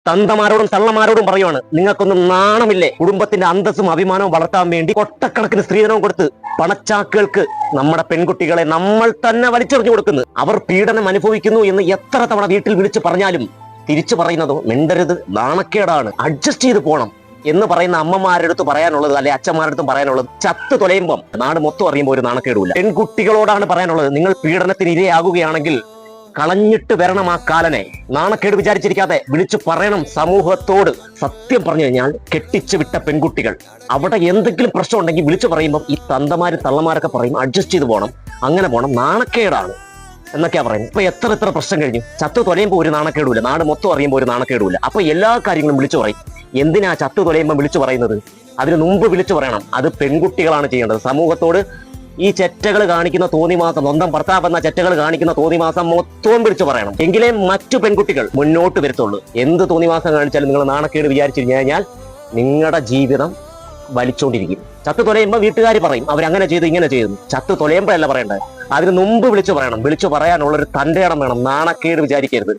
തന്തമാരോടും തള്ളമാരോടും പറയുവാണ്, നിങ്ങൾക്കൊന്നും നാണമില്ലേ? കുടുംബത്തിന്റെ അന്തസ്സും അഭിമാനവും വളർത്താൻ വേണ്ടി കൊട്ടക്കണക്കിന് സ്ത്രീധനവും കൊടുത്ത് പണച്ചാക്കുകൾക്ക് നമ്മുടെ പെൺകുട്ടികളെ നമ്മൾ തന്നെ വലിച്ചെറിഞ്ഞു കൊടുക്കുന്നു. അവർ പീഡനം അനുഭവിക്കുന്നു എന്ന് എത്ര തവണ വീട്ടിൽ വിളിച്ചു പറഞ്ഞാലും തിരിച്ചു പറയുന്നതോ മിണ്ടരുത്, നാണക്കേടാണ്, അഡ്ജസ്റ്റ് ചെയ്ത് പോണം എന്ന് പറയുന്ന അമ്മമാരുടെ അടുത്ത് പറയാനുള്ളത്, അല്ലെ അച്ഛന്മാരുടെ അടുത്തും പറയാനുള്ളത്, ചത്ത് തൊലയുമ്പം നാട് മൊത്തം അറിയുമ്പോൾ ഒരു നാണക്കേടില്ല. പെൺകുട്ടികളോടാണ് പറയാനുള്ളത്, നിങ്ങൾ പീഡനത്തിന് ഇരയാകുകയാണെങ്കിൽ കളഞ്ഞിട്ട് വരണം ആ കാലനെ. നാണക്കേട് വിചാരിച്ചിരിക്കാതെ വിളിച്ചു പറയണം സമൂഹത്തോട്. സത്യം പറഞ്ഞു കഴിഞ്ഞാൽ കെട്ടിച്ചു വിട്ട പെൺകുട്ടികൾ അവിടെ എന്തെങ്കിലും പ്രശ്നം ഉണ്ടെങ്കിൽ വിളിച്ചു പറയുമ്പോൾ ഈ തന്തമാരും തള്ളമാരൊക്കെ പറയും അഡ്ജസ്റ്റ് ചെയ്ത് പോകണം, അങ്ങനെ പോകണം, നാണക്കേടാണ് എന്നൊക്കെയാ പറയുന്നത്. ഇപ്പൊ എത്ര പ്രശ്നം കഴിഞ്ഞു. ചത്തു തൊലയുമ്പോൾ ഒരു നാണക്കേടുമില്ല, നാട് മൊത്തം അറിയുമ്പോൾ ഒരു നാണക്കേടുമില്ല. അപ്പൊ എല്ലാ കാര്യങ്ങളും വിളിച്ചു പറയും. എന്തിനാ ചത്തു തൊലയുമ്പോൾ വിളിച്ചു പറയുന്നത്? അതിന് മുമ്പ് വിളിച്ചു പറയണം. അത് പെൺകുട്ടികളാണ് ചെയ്യേണ്ടത്. സമൂഹത്തോട് ഈ ചെറ്റകൾ കാണിക്കുന്ന തോന്നിമാസം, സ്വന്തം ഭർത്താവ് എന്ന ചെറ്റകൾ കാണിക്കുന്ന തോന്നിമാസം മൊത്തവും വിളിച്ചു പറയണം. എങ്കിലേ മറ്റു പെൺകുട്ടികൾ മുന്നോട്ട് വരത്തുള്ളൂ. എന്ത് തോന്നിമാസം കാണിച്ചാലും നിങ്ങൾ നാണക്കേട് വിചാരിച്ചിരുന്നു കഴിഞ്ഞാൽ നിങ്ങളുടെ ജീവിതം വലിച്ചോണ്ടിരിക്കും. ചത്തു തൊലയുമ്പോൾ വീട്ടുകാർ പറയും അവരങ്ങനെ ചെയ്തു ഇങ്ങനെ ചെയ്തു. ചത്തു തൊലയുമ്പോഴല്ല പറയേണ്ടത്, അതിന് മുമ്പ് വിളിച്ചു പറയണം. വിളിച്ചു പറയാനുള്ളൊരു തന്റെ ഇടം വേണം. നാണക്കേട് വിചാരിക്കരുത്.